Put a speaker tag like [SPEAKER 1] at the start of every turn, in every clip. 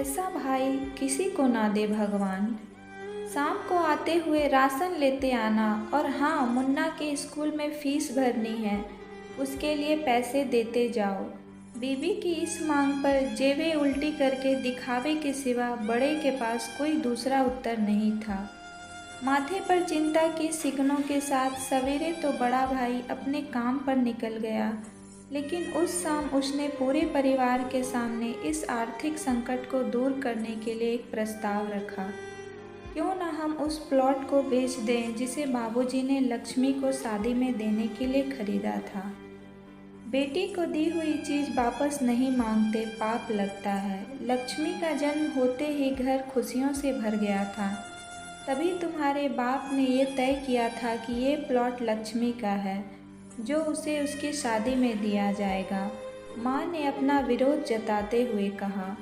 [SPEAKER 1] ऐसा भाई किसी को ना दे भगवान। शाम को आते हुए राशन लेते आना, और हाँ, मुन्ना के स्कूल में फीस भरनी है, उसके लिए पैसे देते जाओ। बीबी की इस मांग पर जेबें उल्टी करके दिखावे के सिवा बड़े के पास कोई दूसरा उत्तर नहीं था। माथे पर चिंता की सिकनों के साथ सवेरे तो बड़ा भाई अपने काम पर निकल गया, लेकिन उस शाम उसने पूरे परिवार के सामने इस आर्थिक संकट को दूर करने के लिए एक प्रस्ताव रखा। क्यों ना हम उस प्लॉट को बेच दें जिसे बाबूजी ने लक्ष्मी को शादी में देने के लिए खरीदा था। बेटी को दी हुई चीज़ वापस नहीं मांगते, पाप लगता है। लक्ष्मी का जन्म होते ही घर खुशियों से भर गया था। तभी तुम्हारे बाप ने ये तय किया था कि ये प्लॉट लक्ष्मी का है, जो उसे उसकी शादी में दिया जाएगा। माँ ने अपना विरोध जताते हुए कहा।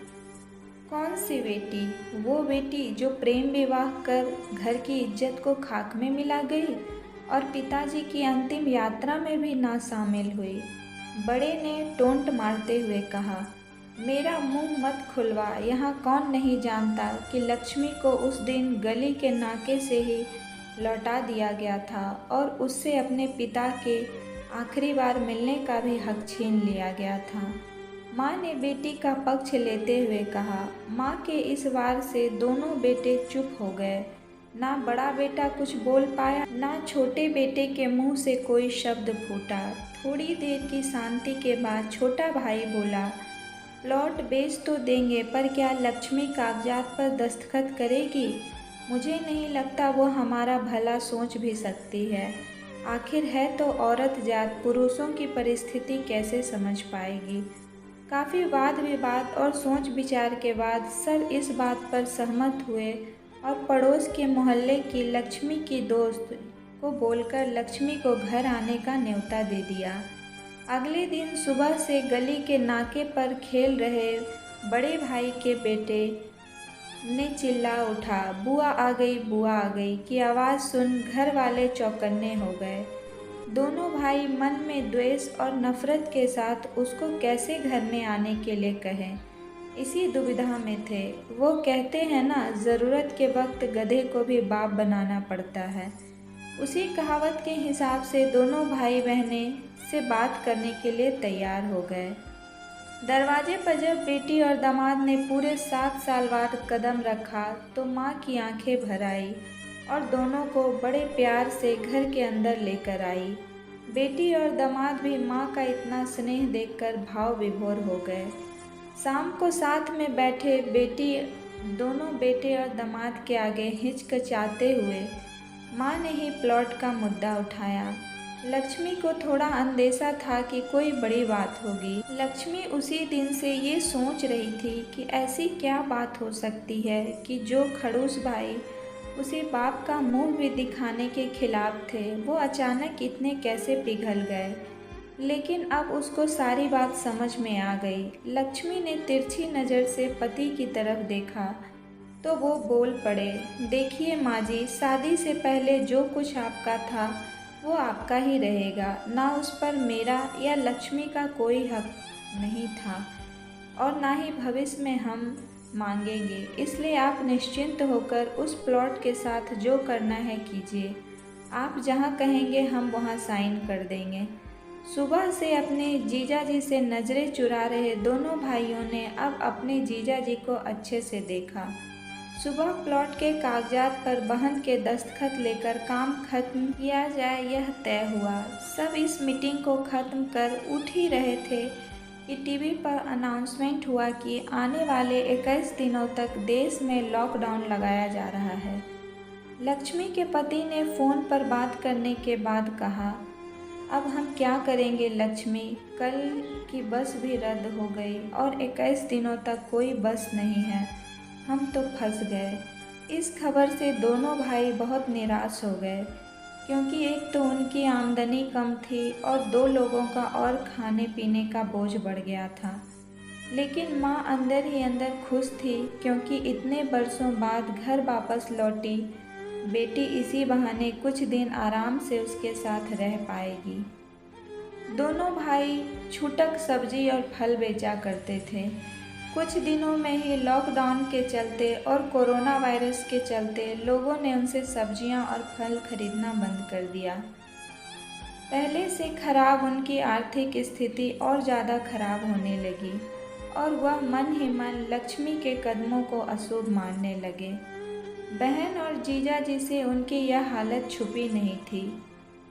[SPEAKER 1] कौन सी बेटी? वो बेटी जो प्रेम विवाह कर घर की इज्जत को खाक में मिला गई और पिताजी की अंतिम यात्रा में भी ना शामिल हुई। बड़े ने टोंट मारते हुए कहा। मेरा मुंह मत खुलवा। यहाँ कौन नहीं जानता कि लक्ष्मी को उस दिन गली के नाके से ही लौटा दिया गया था और उससे अपने पिता के आखिरी बार मिलने का भी हक छीन लिया गया था। माँ ने बेटी का पक्ष लेते हुए कहा। माँ के इस वार से दोनों बेटे चुप हो गए। ना बड़ा बेटा कुछ बोल पाया, ना छोटे बेटे के मुंह से कोई शब्द फूटा। थोड़ी देर की शांति के बाद छोटा भाई बोला, प्लॉट बेच तो देंगे, पर क्या लक्ष्मी कागजात पर दस्तखत करेगी? मुझे नहीं लगता वो हमारा भला सोच भी सकती है। आखिर है तो औरत जात, पुरुषों की परिस्थिति कैसे समझ पाएगी? काफ़ी वाद विवाद और सोच विचार के बाद सब इस बात पर सहमत हुए और पड़ोस के मोहल्ले की लक्ष्मी की दोस्त को बोलकर लक्ष्मी को घर आने का न्योता दे दिया। अगले दिन सुबह से गली के नाके पर खेल रहे बड़े भाई के बेटे ने चिल्ला उठा, बुआ आ गई, बुआ आ गई की आवाज़ सुन घर वाले चौकन्ने हो गए। दोनों भाई मन में द्वेष और नफरत के साथ उसको कैसे घर में आने के लिए कहें, इसी दुविधा में थे। वो कहते हैं ना, ज़रूरत के वक्त गधे को भी बाप बनाना पड़ता है। उसी कहावत के हिसाब से दोनों भाई बहनें से बात करने के लिए तैयार हो गए। दरवाजे पर जब बेटी और दामाद ने पूरे 7 साल बाद कदम रखा तो माँ की आंखें भर आई और दोनों को बड़े प्यार से घर के अंदर लेकर आई। बेटी और दामाद भी माँ का इतना स्नेह देखकर भाव विभोर हो गए। शाम को साथ में बैठे बेटी दोनों बेटे और दामाद के आगे हिचकिचाते हुए माँ ने ही प्लॉट का मुद्दा उठाया। लक्ष्मी को थोड़ा अंदेशा था कि कोई बड़ी बात होगी। लक्ष्मी उसी दिन से ये सोच रही थी कि ऐसी क्या बात हो सकती है कि जो खड़ूस भाई उसे बाप का मुंह भी दिखाने के खिलाफ थे, वो अचानक इतने कैसे पिघल गए। लेकिन अब उसको सारी बात समझ में आ गई। लक्ष्मी ने तिरछी नज़र से पति की तरफ देखा तो वो बोल पड़े, देखिए माँ जी, शादी से पहले जो कुछ आपका था वो आपका ही रहेगा। ना उस पर मेरा या लक्ष्मी का कोई हक नहीं था और ना ही भविष्य में हम मांगेंगे। इसलिए आप निश्चिंत होकर उस प्लॉट के साथ जो करना है कीजिए। आप जहाँ कहेंगे हम वहाँ साइन कर देंगे। सुबह से अपने जीजाजी से नज़रें चुरा रहे दोनों भाइयों ने अब अपने जीजाजी को अच्छे से देखा। सुबह प्लॉट के कागजात पर बहन के दस्तखत लेकर काम खत्म किया जाए, यह तय हुआ। सब इस मीटिंग को ख़त्म कर उठ ही रहे थे कि टीवी पर अनाउंसमेंट हुआ कि आने वाले 21 दिनों तक देश में लॉकडाउन लगाया जा रहा है। लक्ष्मी के पति ने फ़ोन पर बात करने के बाद कहा, अब हम क्या करेंगे लक्ष्मी, कल की बस भी रद्द हो गई और 21 दिनों तक कोई बस नहीं है। हम तो फंस गए। इस खबर से दोनों भाई बहुत निराश हो गए, क्योंकि एक तो उनकी आमदनी कम थी और 2 लोगों का और खाने पीने का बोझ बढ़ गया था। लेकिन माँ अंदर ही अंदर खुश थी, क्योंकि इतने बरसों बाद घर वापस लौटी बेटी इसी बहाने कुछ दिन आराम से उसके साथ रह पाएगी। दोनों भाई छूटक सब्जी और फल बेचा करते थे। कुछ दिनों में ही लॉकडाउन के चलते और कोरोना वायरस के चलते लोगों ने उनसे सब्जियां और फल खरीदना बंद कर दिया। पहले से खराब उनकी आर्थिक स्थिति और ज़्यादा खराब होने लगी और वह मन ही मन लक्ष्मी के कदमों को अशुभ मानने लगे। बहन और जीजा जी से उनकी यह हालत छुपी नहीं थी।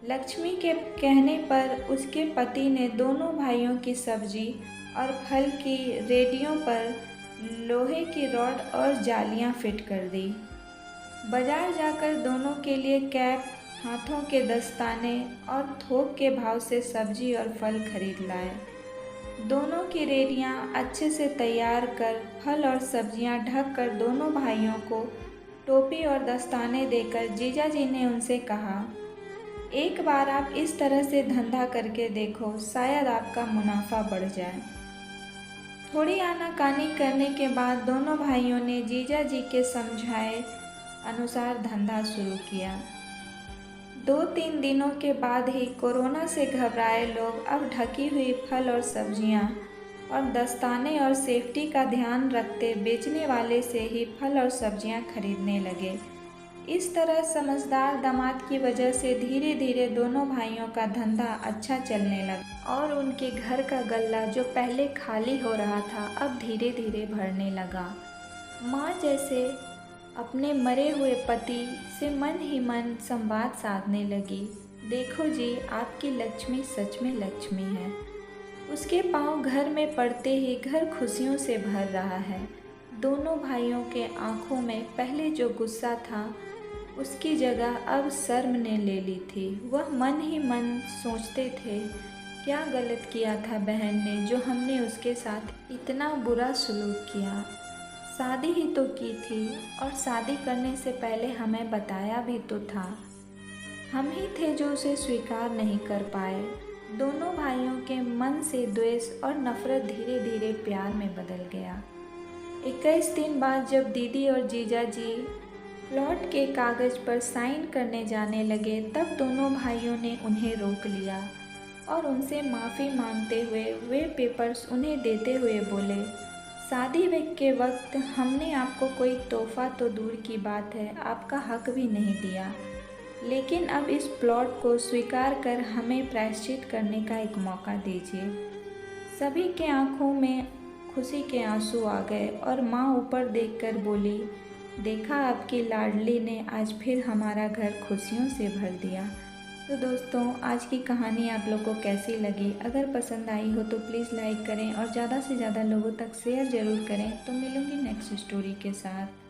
[SPEAKER 1] लक्ष्मी के कहने पर उसके पति ने दोनों भाइयों की सब्जी और फल की रेडियों पर लोहे की रॉड और जालियां फिट कर दी। बाजार जाकर दोनों के लिए कैप, हाथों के दस्ताने और थोक के भाव से सब्जी और फल खरीद लाए। दोनों की रेडियां अच्छे से तैयार कर फल और सब्जियां ढक कर दोनों भाइयों को टोपी और दस्ताने देकर जीजा जी ने उनसे कहा, एक बार आप इस तरह से धंधा करके देखो, शायद आपका मुनाफा बढ़ जाए। थोड़ी आनाकानी करने के बाद दोनों भाइयों ने जीजा जी के समझाए अनुसार धंधा शुरू किया। 2-3 दिनों के बाद ही कोरोना से घबराए लोग अब ढकी हुई फल और सब्जियां और दस्ताने और सेफ्टी का ध्यान रखते बेचने वाले से ही फल और सब्जियां खरीदने लगे। इस तरह समझदार दामाद की वजह से धीरे धीरे दोनों भाइयों का धंधा अच्छा चलने लगा और उनके घर का गल्ला जो पहले खाली हो रहा था अब धीरे धीरे भरने लगा। माँ जैसे अपने मरे हुए पति से मन ही मन संवाद साधने लगी, देखो जी, आपकी लक्ष्मी सच में लक्ष्मी है। उसके पांव घर में पड़ते ही घर खुशियों से भर रहा है। दोनों भाइयों के आंखों में पहले जो गुस्सा था उसकी जगह अब शर्म ने ले ली थी। वह मन ही मन सोचते थे, क्या गलत किया था बहन ने जो हमने उसके साथ इतना बुरा सलूक किया। शादी ही तो की थी और शादी करने से पहले हमें बताया भी तो था। हम ही थे जो उसे स्वीकार नहीं कर पाए। दोनों भाइयों के मन से द्वेष और नफरत धीरे धीरे प्यार में बदल गया। 21 दिन बाद जब दीदी और जीजा जी प्लॉट के कागज़ पर साइन करने जाने लगे तब दोनों भाइयों ने उन्हें रोक लिया और उनसे माफ़ी मांगते हुए वे पेपर्स उन्हें देते हुए बोले, शादी के वक्त हमने आपको कोई तोहफा तो दूर की बात है, आपका हक भी नहीं दिया, लेकिन अब इस प्लॉट को स्वीकार कर हमें प्रायश्चित करने का एक मौका दीजिए। सभी के आंखों में खुशी के आंसू आ गए और माँ ऊपर देखकर बोली, देखा आपकी लाडली ने आज फिर हमारा घर खुशियों से भर दिया। तो दोस्तों, आज की कहानी आप लोग को कैसी लगी? अगर पसंद आई हो तो प्लीज़ लाइक करें और ज़्यादा से ज़्यादा लोगों तक शेयर ज़रूर करें। तो मिलूँगी नेक्स्ट स्टोरी के साथ।